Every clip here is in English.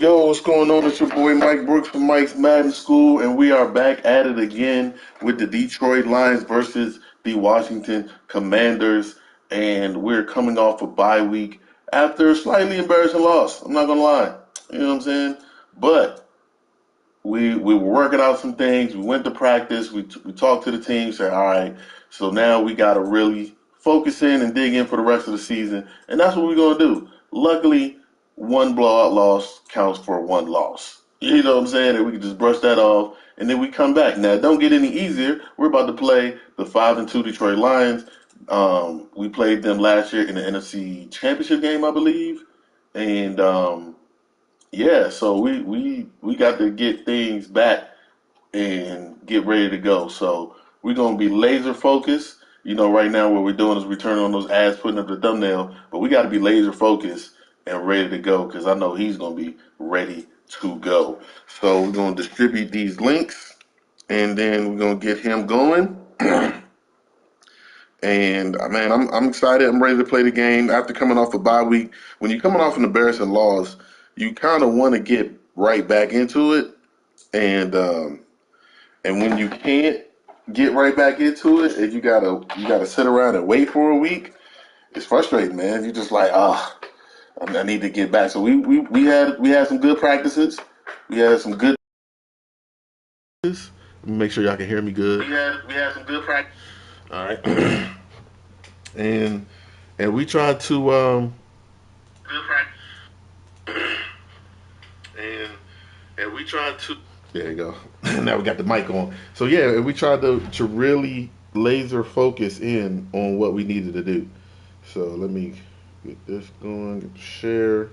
Yo, what's going on? It's your boy Mike Brooks from Mike's Madden School, and we are back at it again with the Detroit Lions versus the Washington Commanders. And we're coming off a bye week after a slightly embarrassing loss. I'm not gonna lie, you know what I'm saying? But we were working out some things. We went to practice. We talked to the team. Said, all right, so now we got to really focus in and dig in for the rest of the season, and that's what we're gonna do. Luckily, one blowout loss counts for one loss. You know what I'm saying? And we can just brush that off, and then we come back. Now, it don't get any easier. We're about to play the 5-2 Detroit Lions. We played them last year in the NFC Championship game, I believe, and yeah, so we got to get things back and get ready to go. So we're gonna be laser focused. You know, right now what we're doing is returning on those ads, putting up the thumbnail, but we got to be laser focused and ready to go because I know he's gonna be ready to go. So we're gonna distribute these links, and then we're gonna get him going. And man, I'm excited. I'm ready to play the game after coming off a bye week. When you're coming off an embarrassing loss, you kind of want to get right back into it. And when you can't get right back into it, and you gotta sit around and wait for a week, it's frustrating, man. You're just like, I need to get back. So we had some good practices. We had some good. Make sure y'all can hear me good. We had some good practice. All right, and and we tried to good practice. and and we tried to. There you go. Now we got the mic on. So yeah, we tried to really laser focus in on what we needed to do. So let me get this going. Get the share.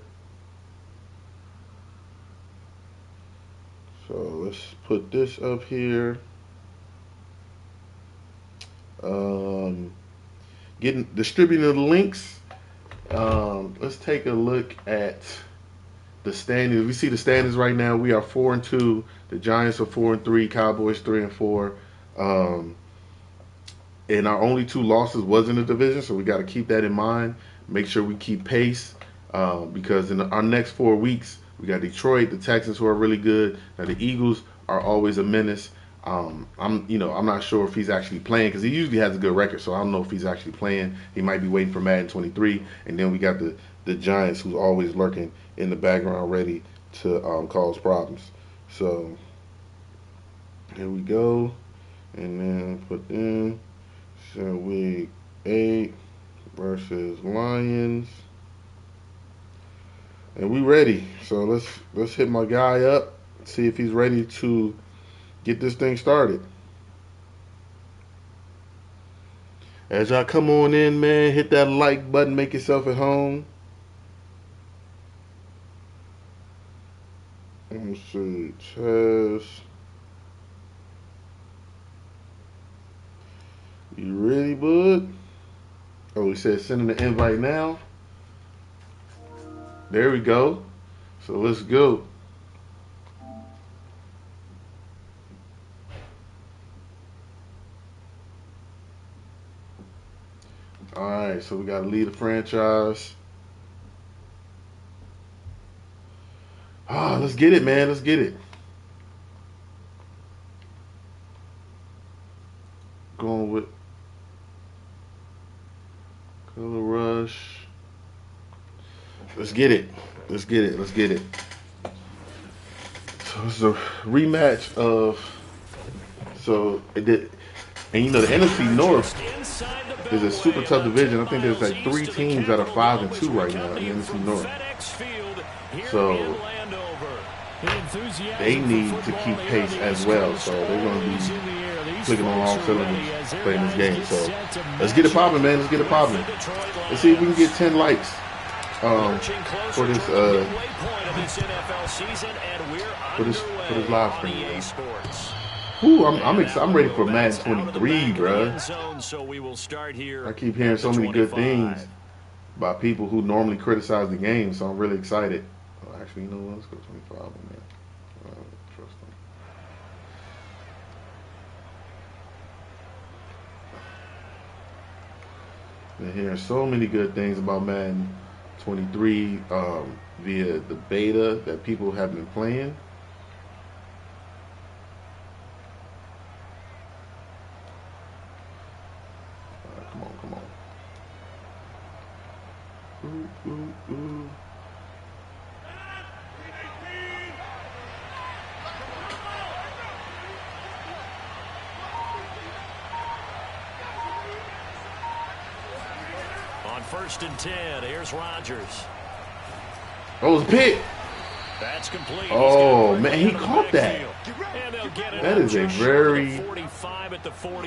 So let's put this up here. Um, Getting distributing the links. Let's take a look at the standings. We see the standings right now. We are 4-2. The Giants are 4-3. Cowboys 3-4. Um, and our only two losses was in the division, so we got to keep that in mind. Make sure we keep pace because in our next 4 weeks, we got Detroit, the Texans, who are really good. Now the Eagles are always a menace. I'm not sure if he's actually playing because he usually has a good record, so I don't know if he's actually playing. He might be waiting for Madden 23, and then we got the Giants, who's always lurking in the background, ready to cause problems. So here we go, and then put in. So week 8 versus Lions. And we ready. So let's hit my guy up, see if he's ready to get this thing started. As y'all come on in, man, hit that like button, make yourself at home. Let me see, Chaz. You ready, bud? Oh, he said sending the invite now. There we go. So let's go. All right, so we got to lead the franchise. Let's get it, man. Let's get it. Going with Color Rush. Let's get it. Let's get it. Let's get it. So it's a rematch of. So it did, and you know the NFC North is a super tough division. I think there's like 3 teams that are 5-2 right now in the NFC North. So they need to keep pace as well. So they're going to be clicking on all cylinders playing this game. So let's get it popping, man. Let's get it popping. Let's see if we can get 10 likes for this live stream. Man. Ooh, I'm ready for Madden 23, bro. I keep hearing so many good things by people who normally criticize the game, so I'm really excited. Oh, actually, you know what? Let's go 25 on there. Trust them. Been hearing so many good things about Madden. 23 via the beta that people have been playing. Come on, come on. Ooh, ooh, ooh. On 1st and 10, here's Rodgers. Oh, it was a pick. That's complete. Oh, man, he caught that. That is a very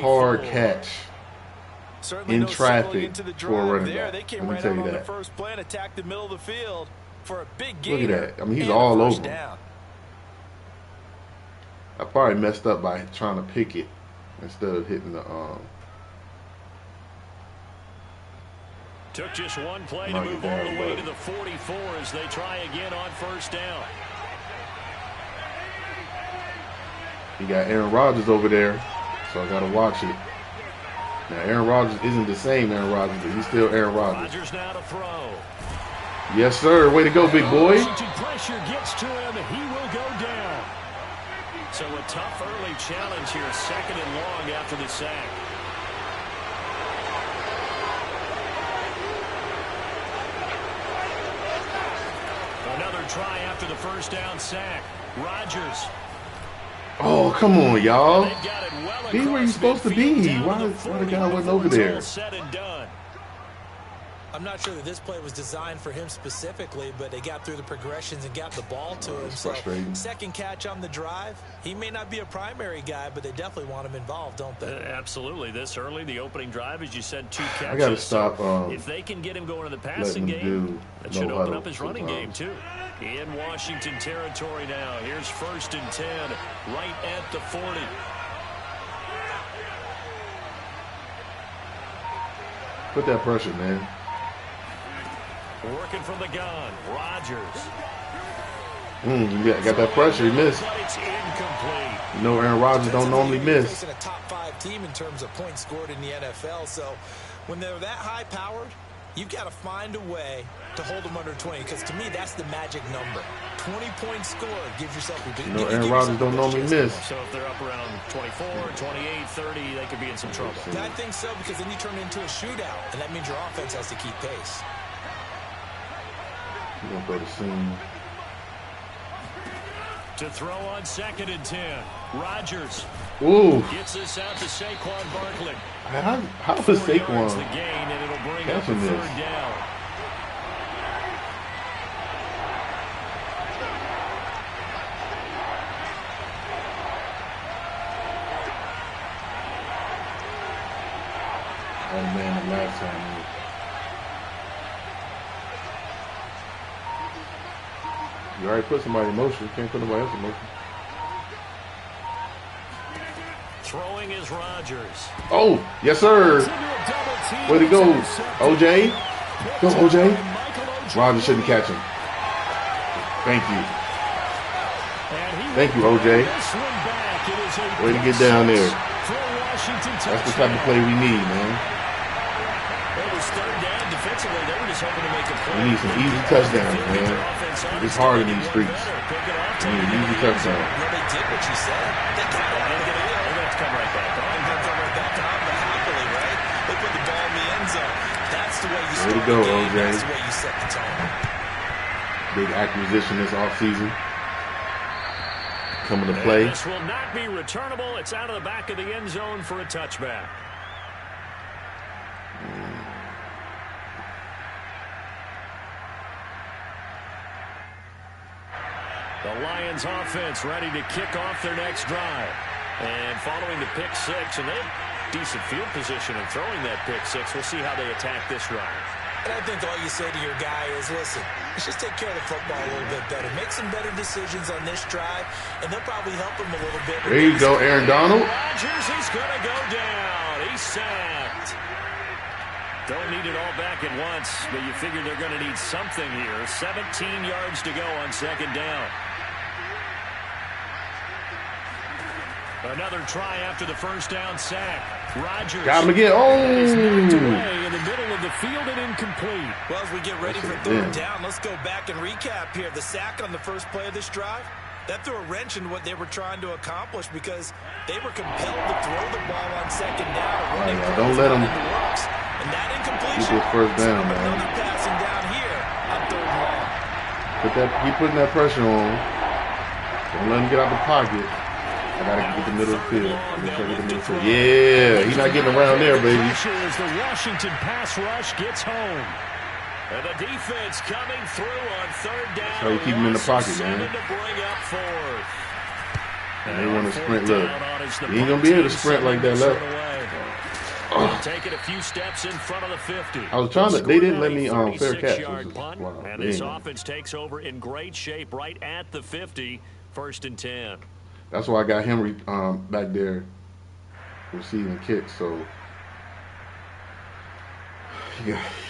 hard catch in traffic for a running back. Let me tell you that. Look at that. I mean, he's all over him. I probably messed up by trying to pick it instead of hitting the Took just one play to move all the way to the 44 as they try again on 1st down. You got Aaron Rodgers over there, so I got to watch it. Now, Aaron Rodgers isn't the same Aaron Rodgers, but he's still Aaron Rodgers. Rodgers now to throw. Yes, sir. Way to go, big boy. Washington pressure gets to him, and he will go down. So a tough early challenge here, 2nd and long after the sack. Another try after the 1st down sack. Rodgers. Oh, come on, y'all. Be where you're supposed to be. Why the guy wasn't over there? I'm not sure that this play was designed for him specifically, but they got through the progressions and got the ball to him. So, 2nd catch on the drive. He may not be a primary guy, but they definitely want him involved, don't they? Absolutely. This early, the opening drive, as you said, 2 catches. I got to stop. If they can get him going in the passing game, that should open up his running game, too. In Washington territory now. Here's 1st and 10, right at the 40. Put that pressure, man. Working from the gun, Rodgers. You got that pressure. He missed. But it's incomplete. You know, Aaron Rodgers don't normally miss. Facing a top 5 team in terms of points scored in the NFL. So when they're that high powered, you've got to find a way to hold them under 20. Because to me, that's the magic number. 20 points scored. Give yourself a You know, Aaron Rodgers don't normally miss. So if they're up around 24, 28, 30, they could be in some trouble. I think so, because then you turn it into a shootout. And that means your offense has to keep pace. You're going to throw the seam. To throw on 2nd and 10. Rodgers. Ooh. Gets this out to Saquon Barkley. How was Saquon the gain, and it'll bring up catching a 3rd this? down. Oh, man, the last time. You already put somebody in motion. You can't put nobody else in motion. Throwing is Rodgers. Oh, yes, sir. Way to go, OJ. Go, OJ. Rodgers shouldn't catch him. Thank you. Thank you, OJ. Way to get down there. That's the type of play we need, man. It was 3rd down defensively. They were just hoping to make a play. We need some easy touchdowns, man. It's hard in these streets. We need an easy touchdown. Well, they did what you said. They got it. They're going to come right back. They're going to come right back on, but happily, right? They put the ball in the end zone. That's the way you Way to start go, the game. OJ. That's the way you set the tone. Big acquisition this offseason. Coming to play. This will not be returnable. It's out of the back of the end zone for a touchback. The Lions offense ready to kick off their next drive. And following the pick 6, and they have decent field position in throwing that pick 6. We'll see how they attack this drive. And I think all you say to your guy is, listen, let's just take care of the football a little bit better. Make some better decisions on this drive, and they'll probably help him a little bit. There you go, Aaron Donald. Rodgers, he's going to go down. He's sacked. Don't need it all back at once, but you figure they're going to need something here. 17 yards to go on 2nd down. Another try after the first down sack. Rodgers. Got him again. Oh! He's knocked away in the middle of the field and incomplete. Well, as we get ready for third down, let's go back and recap here. The sack on the first play of this drive, that threw a wrench in what they were trying to accomplish because they were compelled to throw the ball on second down. Right, don't let them and that incompletion, keep this first down, man. another passing down here on third and long. Keep putting that pressure on. Don't let him get out the pocket. I gotta get the middle of the field. Yeah, he's not getting around there, baby. As the Washington pass rush gets home. And the defense coming through on third down. That's how you keep him in the pocket, man. To bring up fourth. And they want to sprint. Look, he ain't gonna be able to sprint like that. Look. Taking a few steps in front of the 50. I was trying to. They didn't let me fair catch. Wow, and this offense takes over in great shape right at the 50. 1st and 10. That's why I got Henry back there receiving kicks. So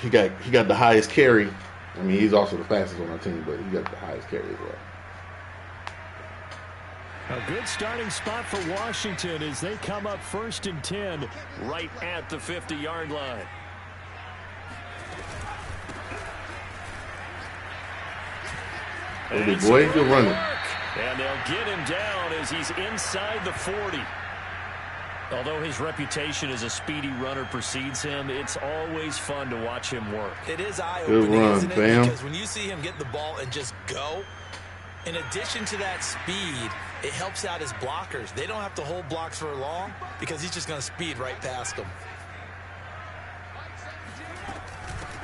he got the highest carry. I mean, he's also the fastest on our team, but he got the highest carry as well. A good starting spot for Washington as they come up 1st and 10 right at the 50-yard line. Hey, boy, good running. And they'll get him down as he's inside the 40. Although his reputation as a speedy runner precedes him, it's always fun to watch him work. It is eye-opening, isn't it? Fam. Because when you see him get the ball and just go, in addition to that speed, it helps out his blockers. They don't have to hold blocks for long because he's just going to speed right past them.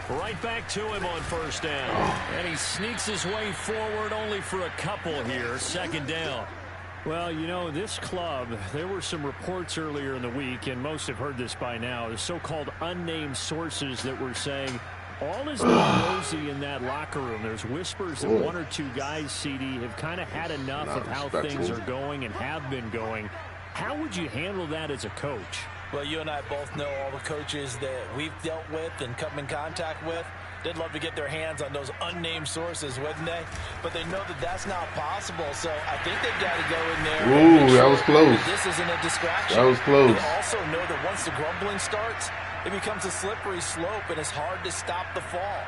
Right back to him on 1st down. And he sneaks his way forward only for a couple here. 2nd down. Well, you know, this club, there were some reports earlier in the week, and most have heard this by now, the so-called unnamed sources that were saying all is not rosy in that locker room. There's whispers that one or two guys, CD, have kind of had enough of how things are going and have been going. How would you handle that as a coach? Well, you and I both know all the coaches that we've dealt with and come in contact with. They'd love to get their hands on those unnamed sources, wouldn't they? But they know that that's not possible, so I think they've got to go in there. Ooh, that was close. This isn't a distraction. That was close. They also know that once the grumbling starts, it becomes a slippery slope, and it's hard to stop the fall.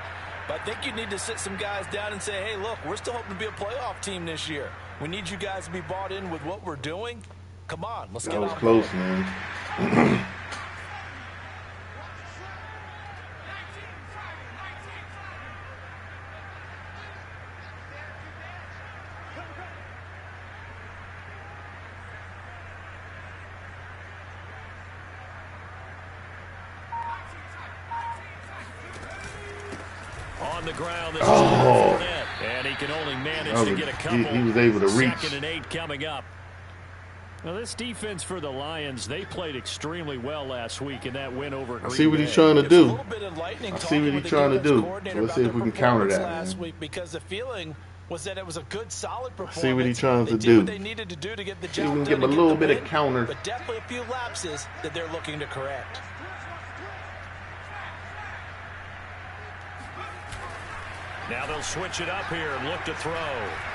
But I think you need to sit some guys down and say, hey, look, we're still hoping to be a playoff team this year. We need you guys to be bought in with what we're doing. Come on, let's get on. That was close, man. On the ground, this is Fournette, and he can only manage to get a couple. He was able to reach. 2nd and 8 coming up. Now, this defense for the Lions, they played extremely well last week in that win over Green Bay. I see what he's trying to do. So let's see if we can counter that. Last week because the feeling was that it was a good, solid performance. See what he's trying to do. do. What they needed to do to get the job done. Give them a little bit of counter. But definitely a few lapses that they're looking to correct. Now they'll switch it up here and look to throw.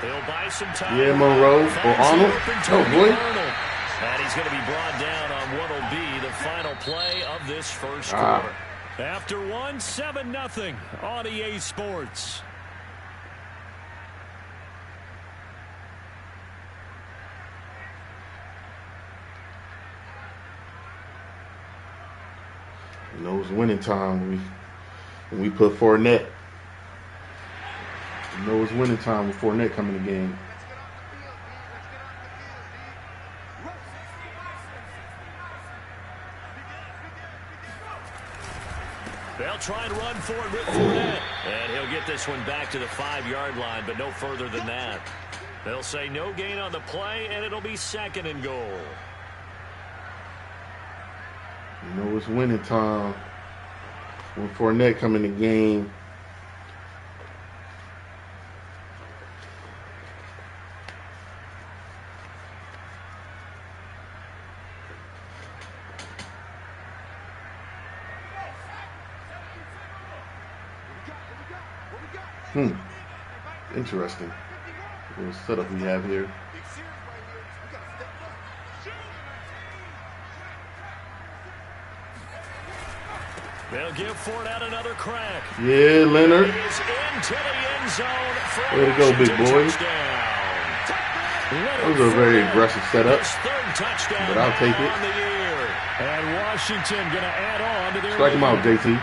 They'll buy some time. Yeah, Monroe or Arnold. Oh, boy. And he's going to be brought down on what will be the final play of this first quarter. After 7-0 on EA Sports. You know, it's winning time when we put Fournette. You know, it's winning time with Fournette coming in the game. They'll try and run for it with Fournette. And he'll get this one back to the 5-yard line, but no further than that. They'll say no gain on the play, and it'll be 2nd and goal. You know, it's winning time when Fournette come in the game. Interesting. Little setup we have here. They'll give Fournette another crack. Yeah, Leonard. He is into the end zone for Way to go, big boy. That was a very aggressive setup, but I'll take it. And Washington going to add on to their Strike him out, JT.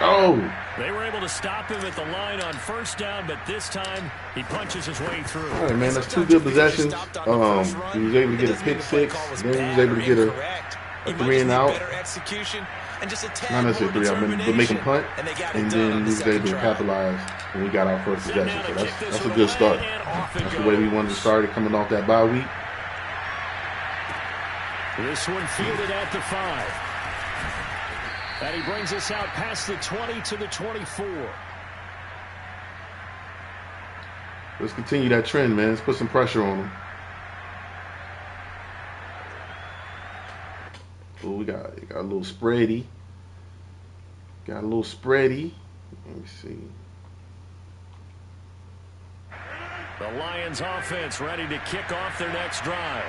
Oh! They were able to stop him at the line on first down, but this time he punches his way through. All right, man, that's 2 good possessions. He was able to get a pick 6, then he was able to get a 3 and out. Not necessarily 3 out, but make him punt, and then he was able to capitalize when we got our first possession. So that's a good start. That's the way we wanted to start it coming off that bye week. This one fielded at the 5. And he brings us out past the 20 to the 24. Let's continue that trend, man. Let's put some pressure on him. Oh, we got a little spready. Got a little spready. Let me see. The Lions offense ready to kick off their next drive.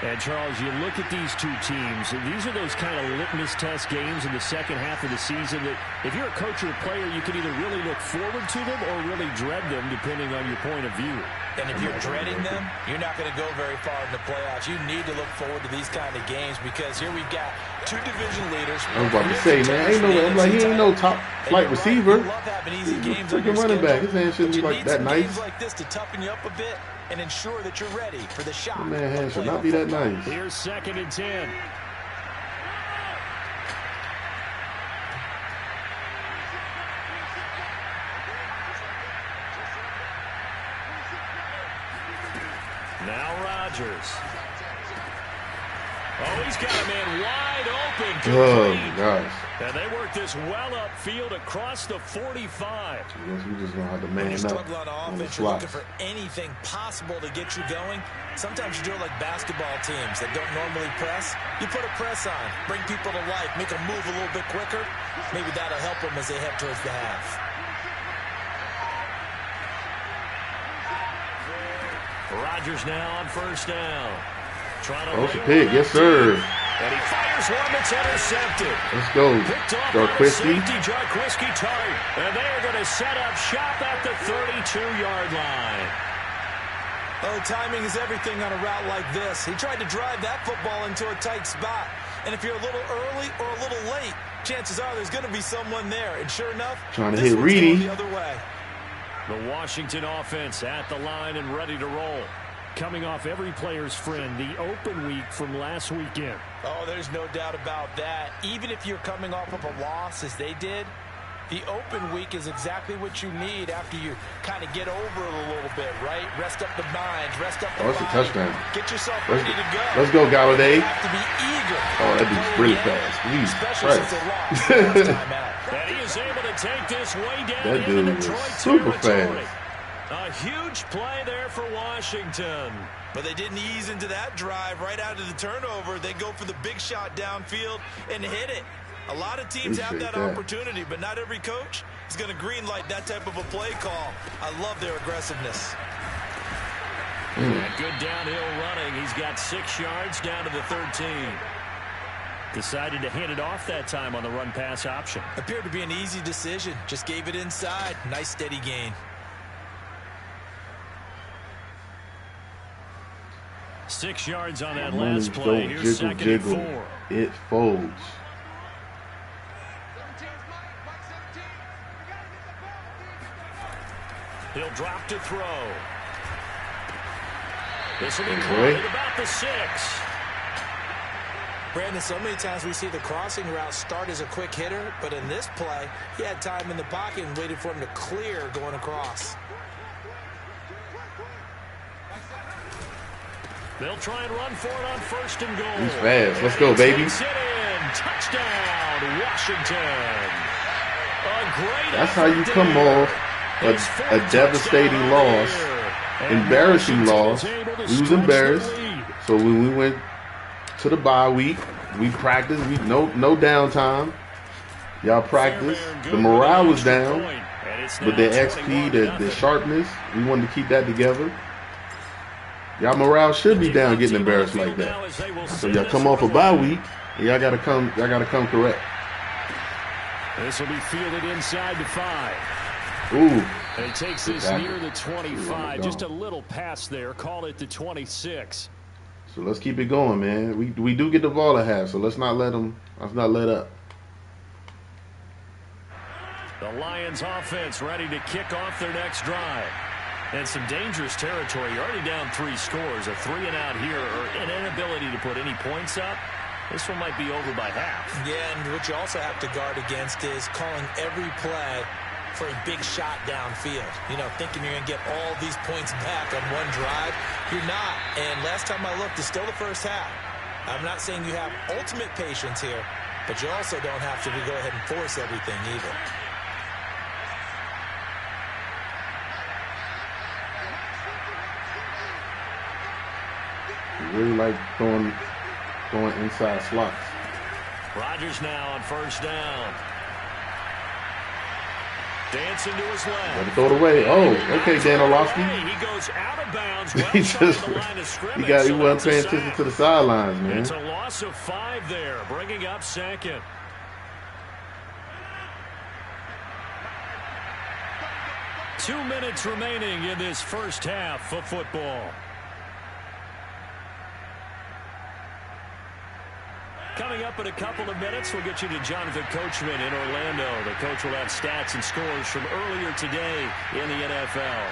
And, Charles, you look at these two teams, and these are those kind of litmus test games in the second half of the season that if you're a coach or a player, you can either really look forward to them or really dread them, depending on your point of view. And if you're dreading them, you're not going to go very far in the playoffs. You need to look forward to these kind of games because here we've got 2 division leaders. I was about to say, man, he ain't no top flight receiver. He's a freaking running back. His hand shouldn't be like that nice. Games like this to toughen you up a bit and ensure that you're ready for the shot. That man's hand should not be that nice. Here's 2nd and 10. Now Rodgers. Oh, he's got a man wide open. Oh, gosh. And they work this well upfield across the 45. I guess we just going to have to man up struggle on offense, you're looking for anything possible to get you going. Sometimes you do it like basketball teams that don't normally press. You put a press on, bring people to life, make them move a little bit quicker. Maybe that'll help them as they head towards the half. Rodgers now on first down. Oh, it's a pick. Yes, sir. And he fires one that's intercepted. Let's go. Jarquisky. Jarquisky tight. And they are going to set up shop at the 32-yard line. Oh, timing is everything on a route like this. He tried to drive that football into a tight spot. And if you're a little early or a little late, chances are there's going to be someone there. And sure enough, trying to hit Reedy. The other way. The Washington offense at the line and ready to roll. Coming off every player's friend, the open week from last weekend. Oh, there's no doubt about that. Even if you're coming off of a loss as they did, the open week is exactly what you need after you kind of get over it a little bit, right? Rest up the mind, rest up the body. That's a touchdown. Get yourself ready to go. Let's go, Galladay. You have to be eager. Oh, that dude's really fast. Especially since they lost the last time out. And he is able to take this way down that into dude Detroit was super territory. fast. A huge play there for Washington. But they didn't ease into that drive right out of the turnover. They go for the big shot downfield and hit it. A lot of teams have that opportunity, but not every coach is going to greenlight that type of a play call. I love their aggressiveness. Good downhill running. He's got 6 yards down to the 13. Decided to hand it off that time on the run-pass option. Appeared to be an easy decision. Just gave it inside. Nice steady gain. 6 yards on that last play. Here's jiggle, 2nd and 4. It folds. He'll drop to throw. This will be caught at about the 6. Brandon, so many times we see the crossing route start as a quick hitter, but in this play, he had time in the pocket and waited for him to clear going across. They'll try and run for it on 1st and goal. He's fast. Let's go, baby. Touchdown, Washington. That's how you come off a devastating loss, embarrassing loss. We was embarrassed. So when we went to the bye week, we practiced. No downtime. Y'all practiced. The morale was down, but the XP, the sharpness, we wanted to keep that together. Y'all morale should be down getting embarrassed like that. So y'all come off a bye week, and y'all gotta come correct. This will be fielded inside the 5. Ooh. And he takes this near the 25. Just a little pass there. Call it the 26. So let's keep it going, man. We do get the ball at half, so let's not let up. The Lions offense ready to kick off their next drive. And some dangerous territory. You're already down 3 scores. A 3-and-out here, or an inability to put any points up. This one might be over by half. Yeah, and what you also have to guard against is calling every play for a big shot downfield. You know, thinking you're going to get all these points back on one drive. You're not. And last time I looked, it's still the first half. I'm not saying you have ultimate patience here, but you also don't have to go ahead and force everything either. You really like throwing inside slots. Rodgers now on first down. Dancing to his left. Let it throw it away. Oh, okay, Dan Orlovsky. He goes out of bounds. He wasn't paying attention to the sidelines, man. It's a loss of 5 there, bringing up second. Two minutes remaining in this first half of football. Coming up in a couple of minutes, we'll get you to Jonathan Coachman in Orlando. The coach will have stats and scores from earlier today in the NFL.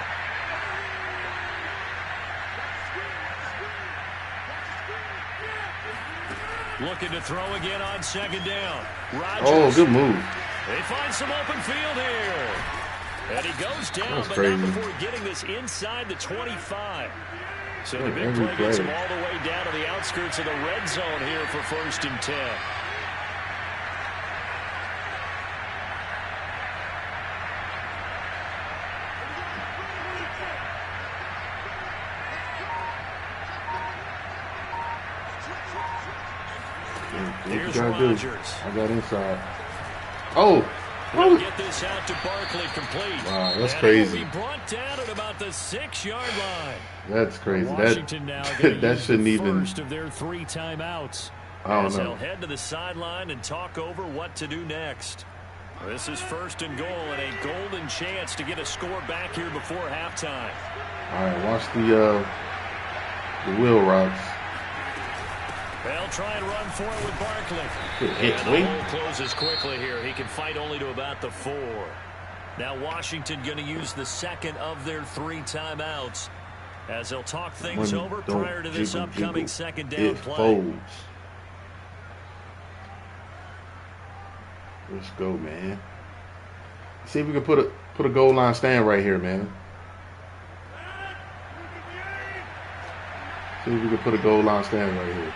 Looking to throw again on second down. Rodgers. Oh, good move. They find some open field here. And he goes down, That's but crazy. not before getting this inside the 25. So the big play gets him all the way down to the outskirts of the red zone here for 1st and 10. Here's Rodgers. I got inside. Oh. He'll get this out to Barkley complete. Wow, that's and crazy. He'll be brought down at about the 6-yard line. That's crazy. Washington now That shouldn't even. First of their 3 timeouts. I don't know. They'll head to the sideline and talk over what to do next. This is 1st and goal and a golden chance to get a score back here before halftime. All right, watch the wheel rocks. They'll try and run for it with Barkley. And the hole closes quickly here. He can fight only to about the 4. Now Washington going to use the second of their 3 timeouts as they'll talk things over prior to this upcoming second down play. Folds. Let's go, man. See if we can put a goal line stand right here, man. See if we can put a goal line stand right here.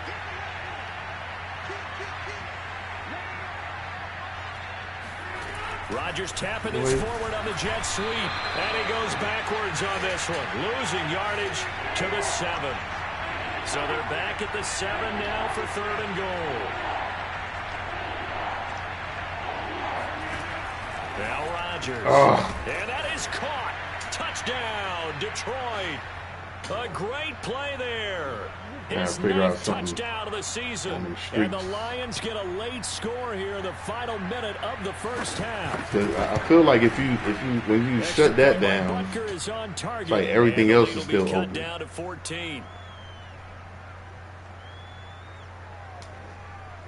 Rodgers tapping this forward on the jet sweep. And he goes backwards on this one. Losing yardage to the 7. So they're back at the 7 now for 3rd and goal. Now Rodgers. And that is caught. Touchdown, Detroit. A great play there. His 9th touchdown of the season. And the Lions get a late score here in the final minute of the first half. I feel like when you shut that down, is on target, it's like everything else is still open. Down to 14.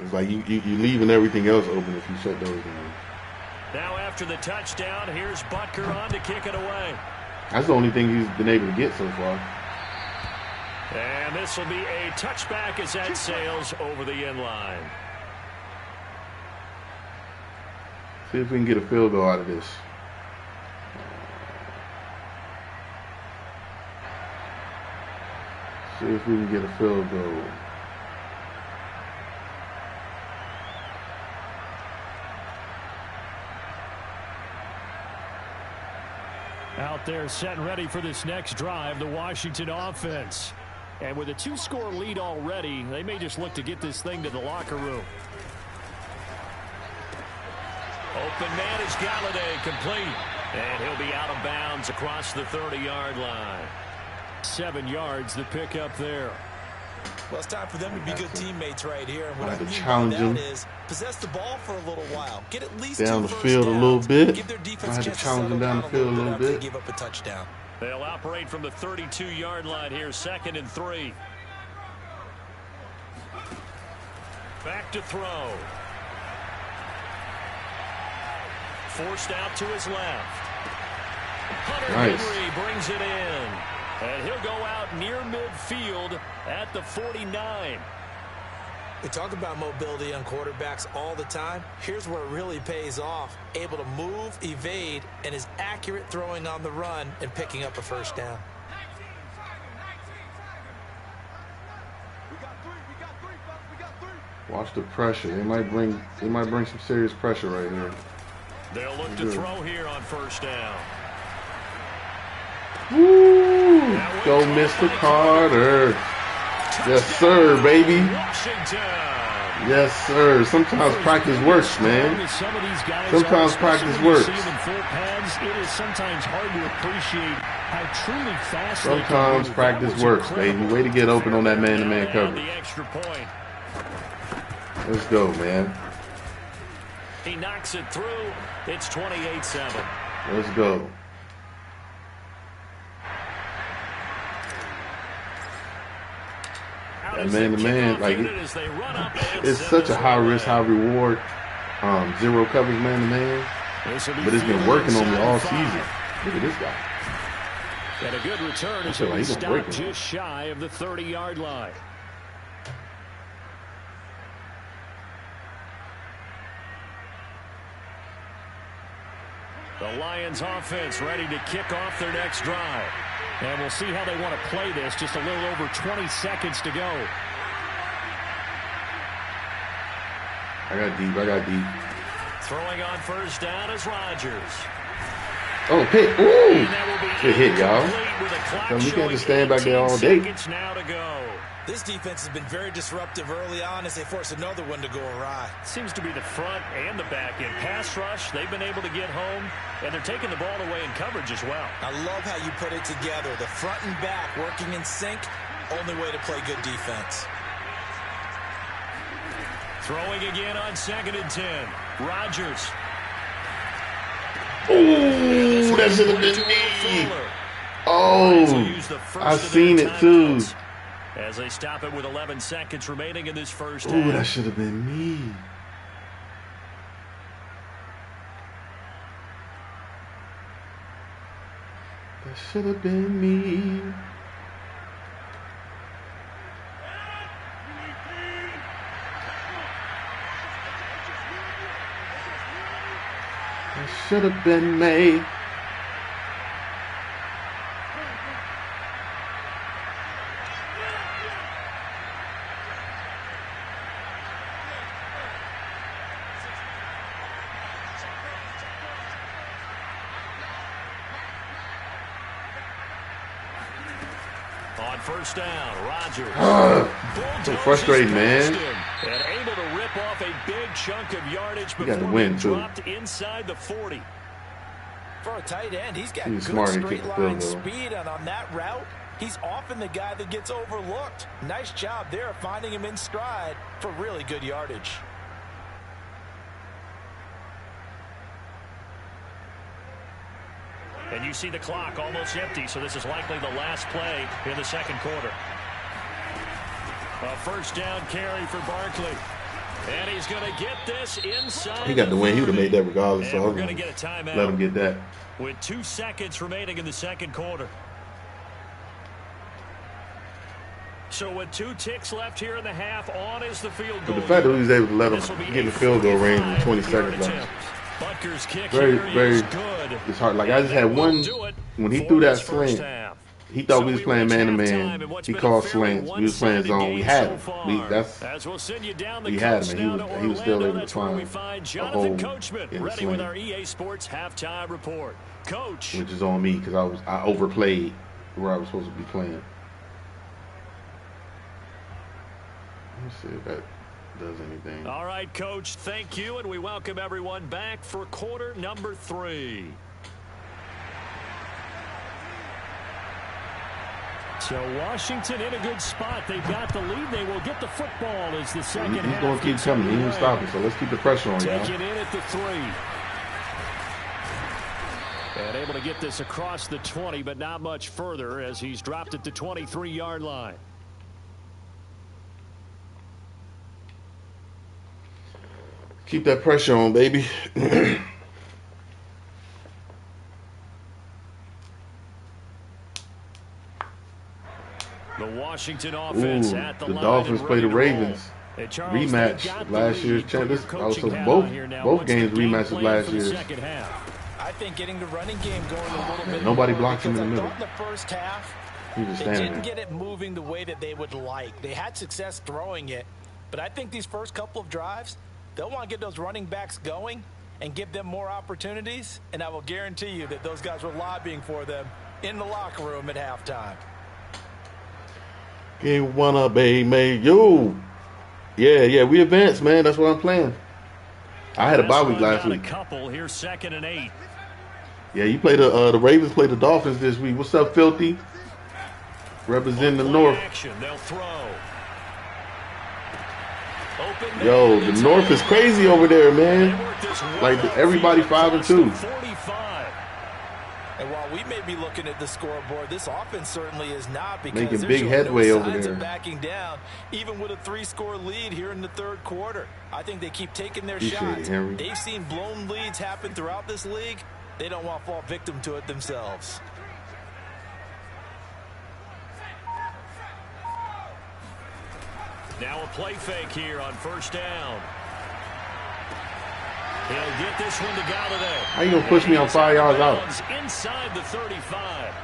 It's like you leaving everything else open if you shut those down. Now after the touchdown, here's Butker on to kick it away. That's the only thing he's been able to get so far. And this will be a touchback as that sails over the end line. See if we can get a field goal out of this. See if we can get a field goal. Out there set and ready for this next drive, the Washington offense. And with a 2-score lead already, they may just look to get this thing to the locker room. Open man is Galladay, complete. And he'll be out of bounds across the 30-yard line. 7 yards, the pickup there. Well, it's time for them to be good teammates right here. And what I to mean challenge by that him is possess the ball for a little while. Get at least down 2 the first field a little downs. bit. Give their defense I had a to chance to challenge settle him down down the a field a little bit little after they bit. give up a touchdown. They'll operate from the 32-yard line here, 2nd and 3. Back to throw. Forced out to his left. Hunter Henry brings it in. And he'll go out near midfield at the 49. We talk about mobility on quarterbacks all the time. Here's where it really pays off. Able to move, evade, and is accurate throwing on the run and picking up a first down. Watch the pressure. They might bring some serious pressure right here. They'll look to throw here on first down. Woo! Go, Mr. Carter. Yes, sir, baby. Yes, sir. Sometimes practice works, man. Sometimes practice works. It is sometimes hard to appreciate how truly fast. Sometimes practice works, baby. Way to get open on that man-to-man coverage. Let's go, man. He knocks it through. It's 28-7. Let's go. That man-to-man, like it's such a high risk, high reward. Zero coverage man-to-man, but it's been working on me all season. Look at this guy. And a good return as he stopped just shy of the 30-yard line. The Lions offense ready to kick off their next drive. And we'll see how they want to play this. Just a little over 20 seconds to go. I got deep. Throwing on first down is Rodgers. Oh, pick. Ooh. Good hit, y'all. We can't just stand back there all day. Now to go. This defense has been very disruptive early on as they force another one to go awry. Seems to be the front and the back end. Pass rush, they've been able to get home, and they're taking the ball away in coverage as well. I love how you put it together. The front and back working in sync, only way to play good defense. Throwing again on 2nd and 10. Rodgers. Oh, that should have been me. Oh, I seen it too. As they stop it with 11 seconds remaining in this first half. Ooh, that should have been me. That should have been me. That should have been me. On first down, Rodgers. So frustrating, man. And able to rip off a big chunk of yardage You got to before win, being too. dropped inside the 40. For a tight end, he's got good smart to straight kick the line field goal. speed, and on that route, he's often the guy that gets overlooked. Nice job there finding him in stride for really good yardage. And you see the clock almost empty, so this is likely the last play in the second quarter. A first down carry for Barkley. And he's going to get this inside. He got the win. He would have made that regardless. And So we're going to get a timeout. Let him get that. With 2 seconds remaining in the second quarter. So with 2 ticks left here in the half, on is the field goal. But the fact that he was able to let him get in the field goal range with 20 seconds left. Butker's kick Very, here very, is good. it's hard. Like, I just had one, when he threw that slant, he thought we was playing man-to-man. He called slants. We was playing zone. We had him. We had him, and he was still able to find a hole in the sling. EA Sports halftime report. Coach. Which is on me because I overplayed where I was supposed to be playing. Let me see if that does anything. All right, Coach, thank you, and we welcome everyone back for quarter number 3. So Washington in a good spot. They've got the lead. They will get the football as the second half. He's going to keep coming. He ain't stopping. So let's keep the pressure on, y'all. Taking in at the 3. And able to get this across the 20, but not much further as he's dropped at the 23-yard line. Keep that pressure on, baby. The Washington offense at the line. Dolphins play the Ravens. Rematch last year's champions. Also, both games rematches last year's. I think getting the running game going a little bit. Nobody blocked him in the middle. In the first half, he was they standing didn't get it moving the way that they would like. They had success throwing it, but I think these first couple of drives, they'll want to get those running backs going and give them more opportunities, and I will guarantee you that those guys were lobbying for them in the locker room at halftime. Game one up, baby. Yo. Yeah, we advanced, man. That's what I'm playing. I had a bye week last week. A couple here, 2nd and 8. Yeah, you play the Ravens play the Dolphins this week. What's up, Filthy? Representing the North. They'll throw. Yo, the North is crazy over there, man. Like everybody 5-2. And while we may be looking at the scoreboard, this offense certainly is not, because making big headway over there. Backing down, even with a 3-score lead here in the third quarter. I think they keep taking their shots. They've seen blown leads happen throughout this league. They don't want to fall victim to it themselves. Now a play fake here on first down. He'll get this one to Galladay. How you gonna push me on 5 yards out? Inside the 35.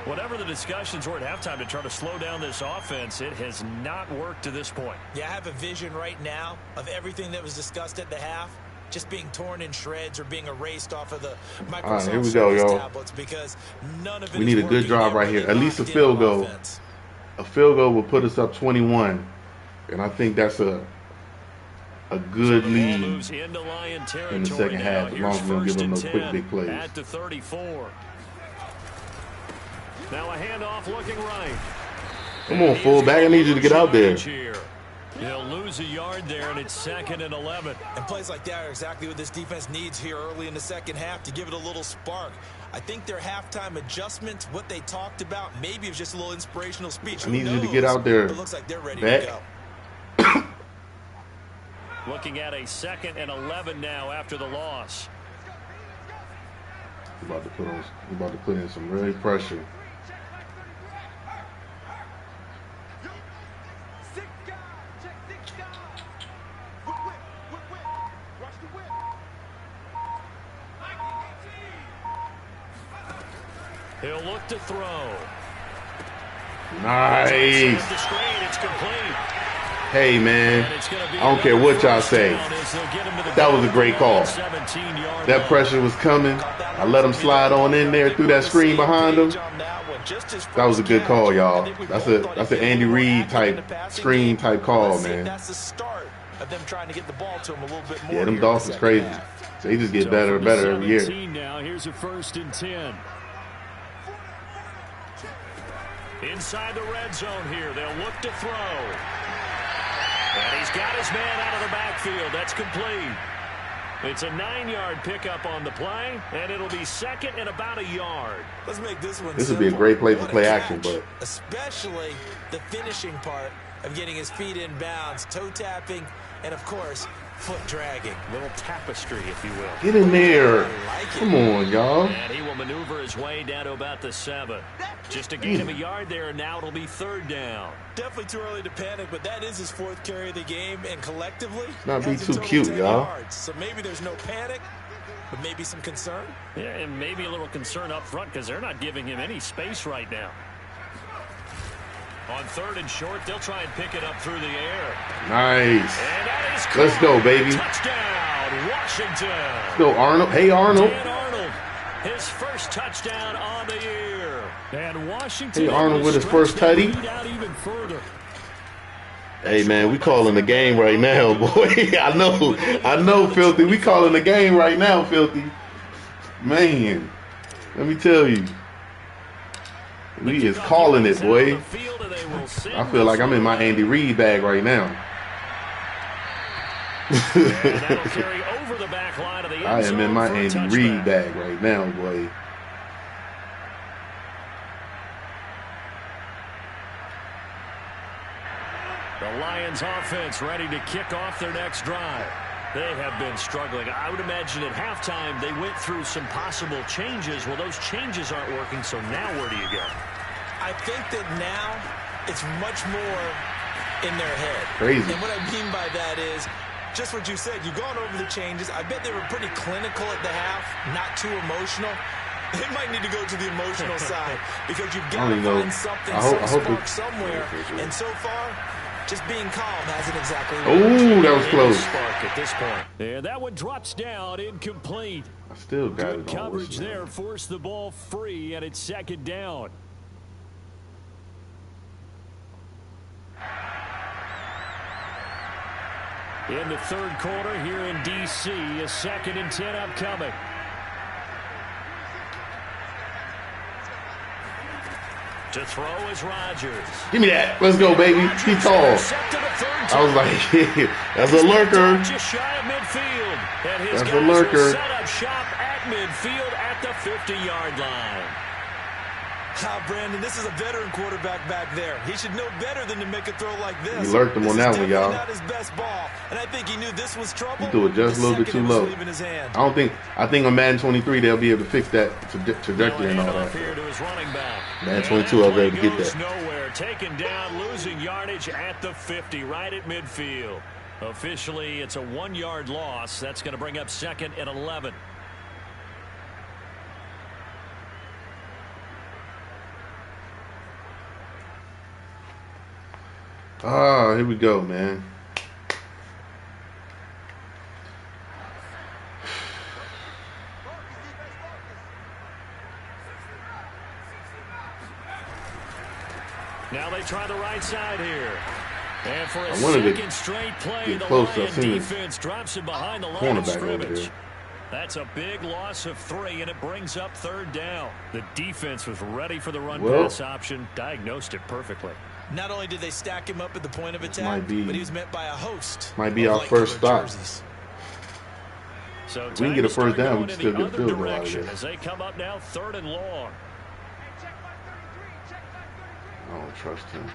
Whatever the discussions were at halftime to try to slow down this offense, it has not worked to this point. Yeah, I have a vision right now of everything that was discussed at the half just being torn in shreds or being erased off of the Microsoft here we go, yo. tablets, because none of it we need a good drive right here. At least a field goal. A field goal will put us up 21, and I think that's a good lead in the second half, as long as we don't give them no quick big plays. At the 34. Now a handoff looking right. Come on, fullback. I need you to get out there. He'll lose a yard there, and it's 2nd and 11. And plays like that are exactly what this defense needs here early in the second half to give it a little spark. I think their halftime adjustments, what they talked about, maybe it was just a little inspirational speech. I need you to get out there. It looks like they're ready to go. Looking at a 2nd and 11 now after the loss. We're about to put in some real pressure. He'll look to throw. Nice. The screen, it's complete. Hey, man, I don't care what y'all say. That was a great call. That pressure was coming. I let him slide on in there through that screen behind him. That was a good call, y'all. That's an Andy Reid type screen type call, man. That's the start of them trying to get the ball to him a little bit more. Yeah, them Dolphins crazy. They just get better and better every year. Now here's a 1st and 10. Inside the red zone here, they'll look to throw. And he's got his man out of the backfield. That's complete. It's a 9-yard pickup on the play, and it'll be 2nd and about a yard. Let's make this one. This would be a great play for play action, but especially the finishing part of getting his feet in bounds, toe tapping, and of course, foot dragging. Little tapestry, if you will. Get in there. Come on, y'all. And he will maneuver his way down to about the 7. Just a gain of a yard there, and now it'll be 3rd down. Definitely too early to panic, but that is his 4th carry of the game, and collectively, not be too cute, y'all. So maybe there's no panic, but maybe some concern. Yeah, and maybe a little concern up front because they're not giving him any space right now. On 3rd and short, they'll try and pick it up through the air. Nice. Let's go, baby. Touchdown, Washington. Let's go, Arnold. Hey, Arnold. Dan Arnold, his first touchdown on the year. And Washington. Hey, Arnold with his first tutty. Hey, man, we calling the game right now, boy. I know, Filthy. We calling the game right now, Filthy. Man, let me tell you. We is calling it, boy. I feel like I'm in my Andy Reid bag right now. I am in my Andy Reid bag right now, boy. The Lions offense ready to kick off their next drive. They have been struggling. I would imagine at halftime they went through some possible changes. Well, those changes aren't working, so now where do you go? I think that now it's much more in their head. Crazy. And what I mean by that is just what you said. You've gone over the changes. I bet they were pretty clinical at the half, not too emotional. They might need to go to the emotional side because you've got to find something, some spark somewhere. And so far, just being calm hasn't exactly worked. Oh, that was close. Spark at this point. And that one drops down, incomplete. I still got Good coverage there, forced the ball free, and it's second down. In the third quarter here in D.C., a 2nd and 10 upcoming. To throw is Rodgers. Give me that. Let's go, baby. He tall. I was like, yeah, that's a lurker. Just shy of midfield. And his that's a lurker. Set up shop at midfield at the 50-yard line. Brandon, this is a veteran quarterback back there. He should know better than to make a throw like this. He lurked him on that one, y'all. Not his best ball, and I think he knew this was trouble. He threw it just a little bit too low. I think on Madden 23 they'll be able to fix that trajectory and all that. Madden 22 I'll be able to get that. Nowhere, taken down, losing yardage at the 50, right at midfield. Officially, it's a 1-yard loss. That's going to bring up 2nd and 11. Ah, here we go, man. Now they try the right side here. And for a second straight play, the Lions defense drops it behind the line of scrimmage. That's a big loss of 3, and it brings up 3rd down. The defense was ready for the run-pass option, diagnosed it perfectly. Not only did they stack him up at the point of attack, but he was met by a host. Might be our first stop. So we can get a first down, we can still get the field goal out of this. As they come up now, 3rd and long. I don't trust him.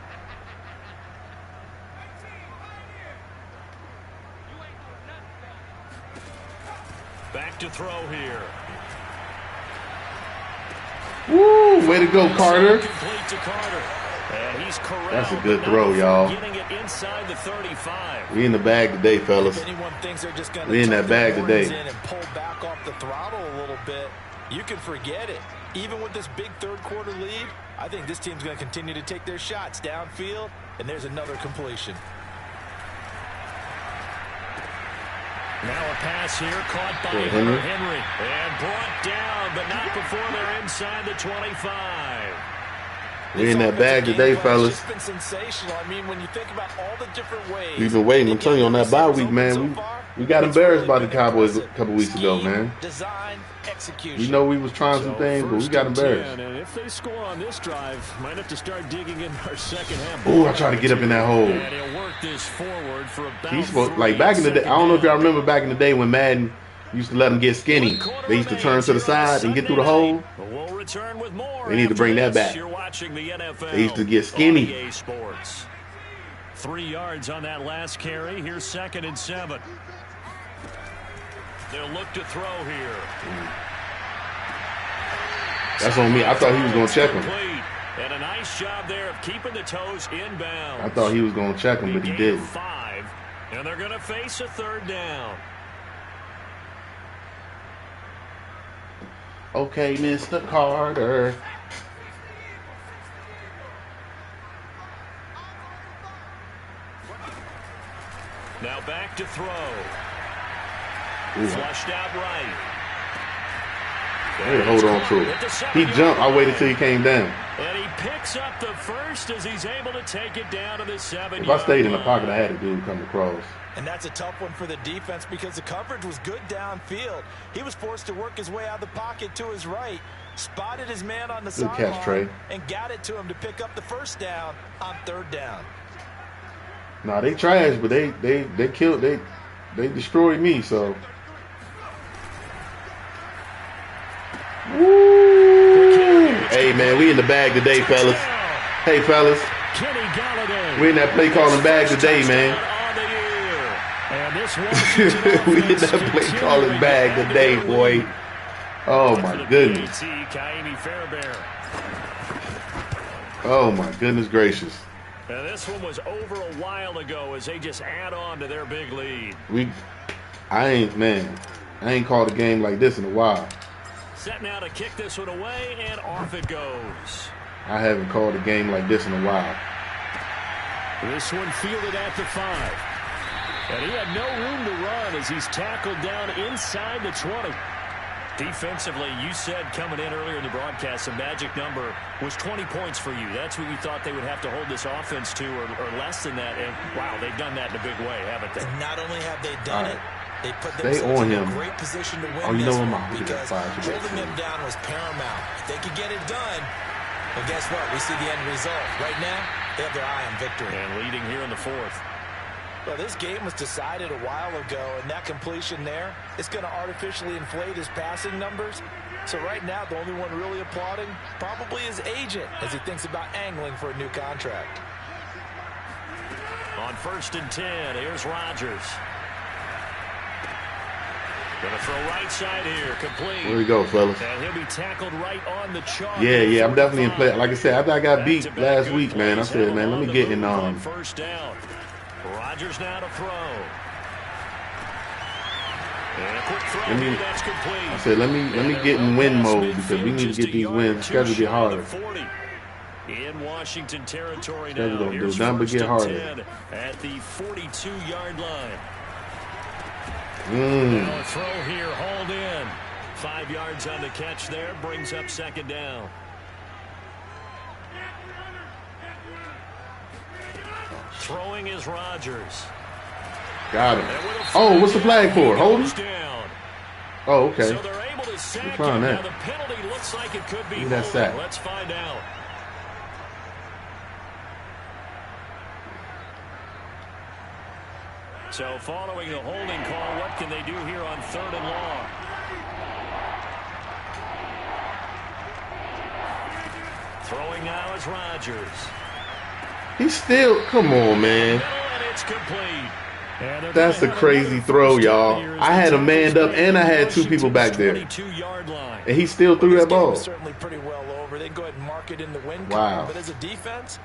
Back to throw here. Woo! Way to go, Carter. Complete to Carter. And he's correct. That's a good throw, y'all. Getting it inside the 35. We in the bag today, fellas. We in that bag today. And pull back off the throttle a little bit. You can forget it. Even with this big third quarter lead, I think this team's going to continue to take their shots downfield, and there's another completion. Now a pass here caught by Henry. And brought down, but not before they're inside the 25. We in that bag today, fellas. It's been sensational. I mean, when you think about all the different ways. We've been waiting. I'm telling you, on that bye week, man, we got embarrassed by the Cowboys a couple weeks ago, man. Design, execution. We know we was trying some things, but we got embarrassed. And if they score on this drive, might have to start digging in our second half. Oh, I tried to get up in that hole. And he'll work this forward for about He's supposed, like back in the day. I don't know if y'all remember back in the day when Madden used to let them get skinny. They used to turn to the side and get through the hole. We'll return with more. They need to bring that back. You're watching the NFL. They used to get skinny. EA Sports. 3 yards on that last carry. Here's 2nd and 7. They'll look to throw here. That's on me. I thought he was going to check him. And a nice job there of keeping the toes inbound. I thought he was going to check him, but he didn't. 5, and they're going to face a 3rd down. Okay, Mr. Carter. Now back to throw. Ooh. Flushed out right. Hey, hold on to it. He jumped. I waited till he came down. And he picks up the first as he's able to take it down to the 7-yard line. If I stayed in the pocket, I had a dude come across. And that's a tough one for the defense because the coverage was good downfield. He was forced to work his way out of the pocket to his right. Spotted his man on the Good catch, Trey. and got it to him to pick up the first down on 3rd down. Nah, they trash, but they killed, they destroyed me, so. Woo! Hey, man, we in the bag today, fellas. Hey, fellas. We in that play calling bag today, man. We in that play calling bag today, boy. Oh, my goodness. Oh, my goodness gracious. Now, this one was over a while ago as they just add on to their big lead. I ain't called a game like this in a while. Set now to kick this one away, and off it goes. I haven't called a game like this in a while. This one fielded at the 5. And he had no room to run as he's tackled down inside the 20. Defensively, you said coming in earlier in the broadcast, the magic number was 20 points for you. That's what you thought they would have to hold this offense to, or less than that. And, wow, they've done that in a big way, haven't they? And not only have they done it, they put themselves in a great position to win this one because holding them down was paramount. If they could get it done, well, guess what? We see the end result. Right now, they have their eye on victory. And leading here in the 4th. Well, this game was decided a while ago, and that completion there is going to artificially inflate his passing numbers. So right now, the only one really applauding probably his agent as he thinks about angling for a new contract. On 1st and 10, here's Rodgers. Gonna throw right side here, complete. Here we go, fellas. And he'll be tackled right on the chalk. Yeah, I'm definitely in play. Like I said, after I got beat last week, man, I said, man, let me get in on. First down. Rodgers now to throw. And a quick throw here, that's complete. I said, let me get in win mode because we need to get these wins. The schedule get harder. In Washington territory now. Don't do nothing but get harder. At the 42-yard line. Now a throw here, hauled in. 5 yards on the catch there, brings up 2nd down. Throwing is Rodgers. Got him. Oh, what's the flag for? Holding? Oh, okay. So they're able to sack him. Now the penalty looks like it could be holding. Let's find out. So following the holding call, what can they do here on 3rd and long? Throwing now is Rodgers. He's still, come on, man. That's a crazy throw, y'all. I had him manned up and I had 2 people back there. And he still threw that ball. Certainly pretty well over. They go ahead and mark it in the win. Wow. But as a defense,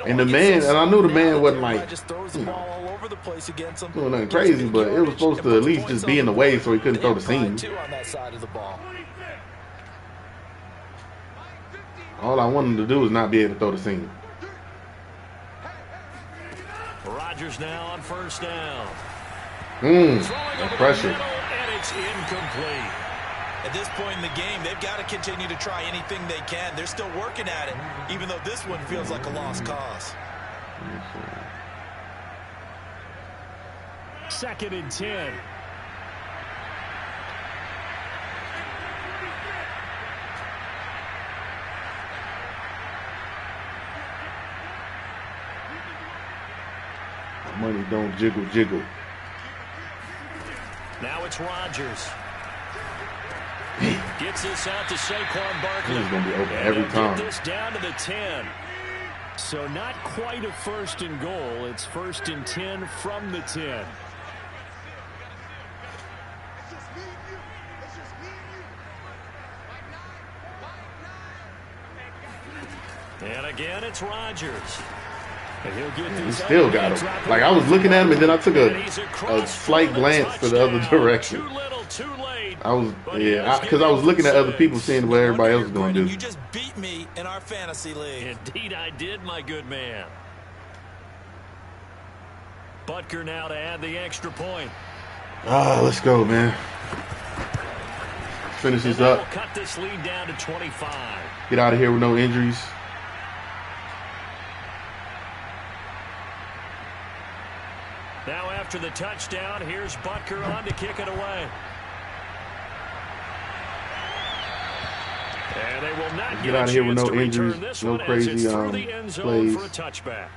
and the man, and I knew the man wasn't like, just throws the ball all over the place against them. Doing nothing crazy, but it was supposed to at least just be in the way so he couldn't throw the seam. On that side of the ball. All I wanted to do was not be able to throw the seam. Rodgers now on 1st down. That pressure. And it's incomplete. At this point in the game, they've got to continue to try anything they can. They're still working at it, even though this one feels like a lost cause. 2nd and 10. Money don't jiggle, jiggle. Now it's Rodgers. Gets this out to Saquon Barkley. He's going to be open every time. Get this down to the 10. So not quite a 1st and goal. It's 1st and 10 from the 10. And again, it's Rodgers. And he'll get he still got him. Like, I was looking at him, and then I took a slight glance to the other direction. I was, because I was looking at other people, seeing what everybody else was going to do. You just beat me in our fantasy league. Indeed, I did, my good man. Butker now to add the extra point. Let's go, man. Finish this up. Cut this lead down to 25. Get out of here with no injuries. Now after the touchdown, here's Butker on to kick it away. And they will not get out of here with no injuries, no crazy plays. For a touchback.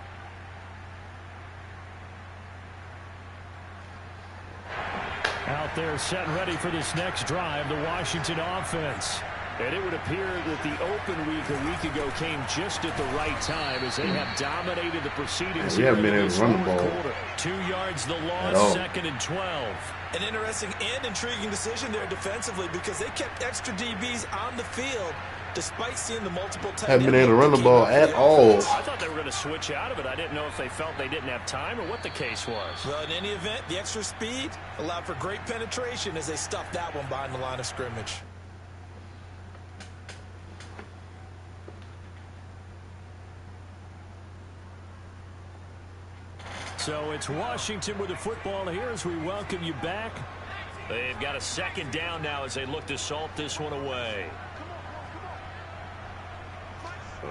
Out there set and ready for this next drive, the Washington offense. And it would appear that the open week a week ago came just at the right time as they have dominated the proceedings. We haven't been able to run the ball. Quarter. 2 yards the loss, 2nd and 12. An interesting and intriguing decision there defensively because they kept extra DBs on the field despite seeing the multiple tight haven't been able to run the ball at all. I thought they were going to switch out of it. I didn't know if they felt they didn't have time or what the case was. Well, in any event, the extra speed allowed for great penetration as they stuffed that one behind the line of scrimmage. So it's Washington with the football here as we welcome you back. They've got a 2nd down now as they look to salt this one away. I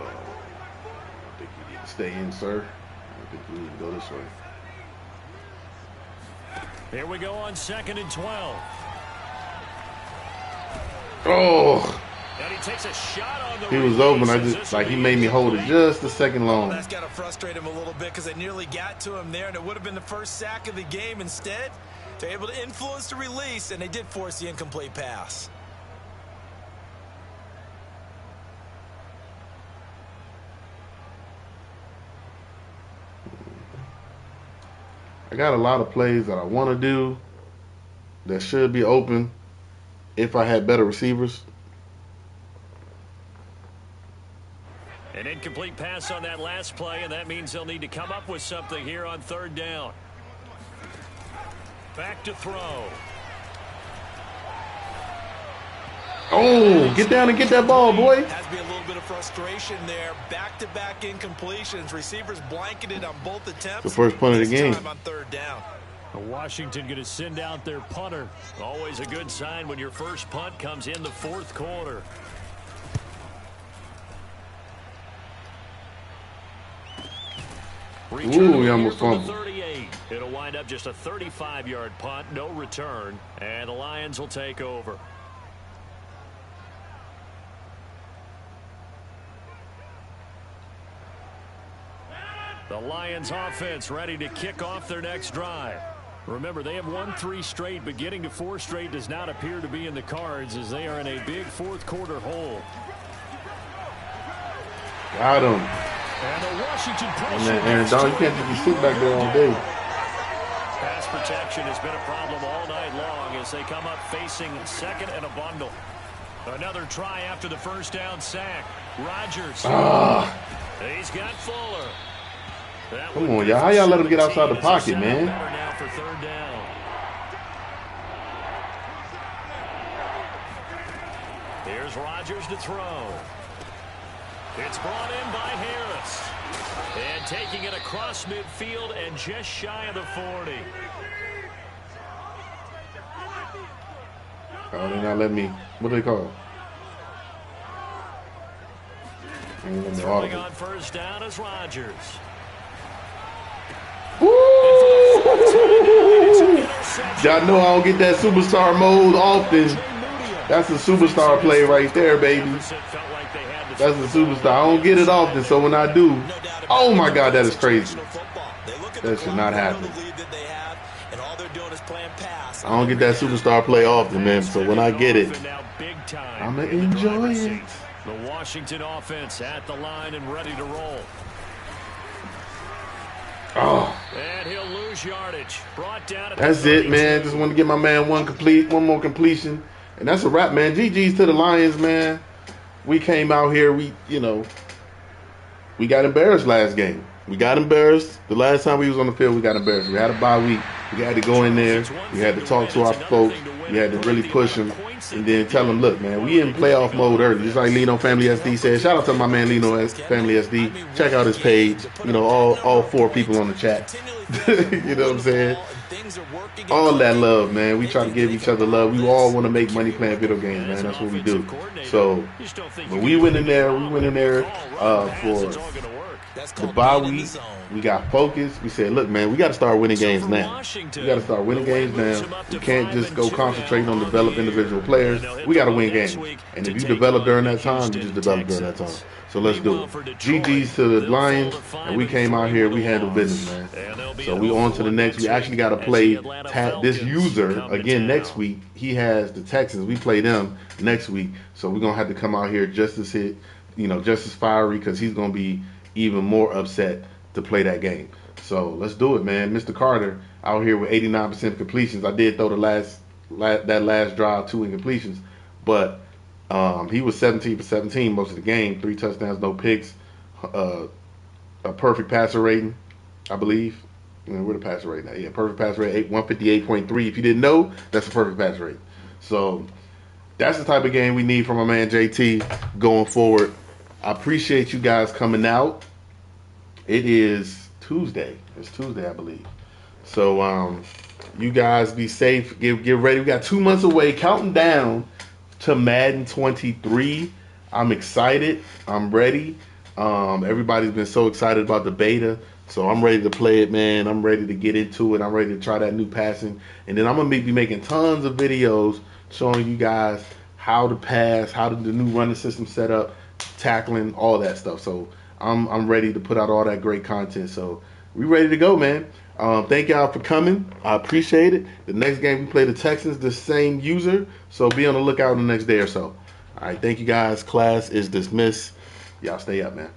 think you need to stay in, sir. I think you need to go this way. Here we go on 2nd and 12. Oh! And he takes a shot on the he was open. I just he made me hold it just a second long. That's got to frustrate him a little bit because they nearly got to him there, and it would have been the first sack of the game. Instead, they're able to influence the release, and they did force the incomplete pass. I got a lot of plays that I want to do that should be open if I had better receivers. An incomplete pass on that last play, and that means they'll need to come up with something here on 3rd down. Back to throw. Oh, get down and get that ball, boy. Has to be a little bit of frustration there. Back-to-back incompletions. Receivers blanketed on both attempts. The first punt of the game. Time on 3rd down. Washington going to send out their punter. Always a good sign when your first punt comes in the 4th quarter. Ooh, he almost fumbled. 38. It'll wind up just a 35-yard punt, no return, and the Lions will take over. The Lions offense ready to kick off their next drive. Remember, they have won 3 straight, but getting to 4 straight does not appear to be in the cards as they are in a big 4th quarter hole. Got him. And the Washington Aaron Donald, you can't just be sitting back there all day. Pass protection has been a problem all night long as they come up facing 2nd and a bundle. Another try after the first down sack. Rodgers. He's got Fuller. Come on, y'all. How y'all let him get outside the pocket, man? Now for 3rd down. Here's Rodgers to throw. It's brought in by Harris. And taking it across midfield and just shy of the 40. Oh, they're not letting me. What do they call it? Throwing on 1st down is Rodgers. Y'all know I don't get that superstar mode often. That's a superstar play right there, baby. That's a superstar. I don't get it often, so when I do, oh my God, that is crazy. That should not happen. I don't get that superstar play often, man. So when I get it, I'm gonna enjoy it. The Washington offense at the line and ready to roll. Oh. And he'll lose yardage. Brought down at that's it, man. Just want to get my man one more completion. And that's a wrap, man. GG's to the Lions, man. We came out here, we got embarrassed last game. We got embarrassed. The last time we was on the field, we got embarrassed. We had a bye week. We had to go in there. We had to talk to our folks. We had to really push them and then tell them, look, man, we in playoff mode early. Just like Lino Family SD said. Shout out to my man Lino Family SD. Check out his page. You know, all 4 people on the chat. You know what I'm saying? All that love, man. We try to give each other love. We all want to make money playing video games, man. That's what we do. So when we went in there, for That's The called bye being in the week, zone. we got focused. We said, look, man, we got to start winning games now. We got to start winning games now. We can't just go concentrating on develop individual players. We got to win games. And if you develop during that time, you just develop during that time. So let's do it. GG's to the Lions, and we came out here, we handled business, man. So we on to the next. We actually got to play this user again next week. He has the Texans. We play them next week. So we're going to have to come out here just as just as fiery, because he's going to be even more upset to play that game. So let's do it, man. Mr. Carter out here with 89% completions. I did throw that last drive 2 incompletions, but he was 17 for 17 most of the game, 3 touchdowns, no picks, a perfect passer rating, I believe. Where the passer rate now? Yeah, perfect passer rate, 158.3. If you didn't know, that's a perfect passer rate. So that's the type of game we need from my man JT going forward. I appreciate you guys coming out. It is Tuesday. It's Tuesday, I believe. So you guys be safe. Get ready. We got 2 months away, counting down to Madden 23. I'm excited. I'm ready. Everybody's been so excited about the beta. So I'm ready to play it, man. I'm ready to get into it. I'm ready to try that new passing. And then I'm going to be making tons of videos showing you guys how to pass, how the new running system set up, tackling, all that stuff. So I'm ready to put out all that great content. So we ready to go, man. Thank y'all for coming. I appreciate it. The next game we play the Texans, the same user. So be on the lookout the next day or so. All right, thank you guys. Class is dismissed. Y'all stay up, man.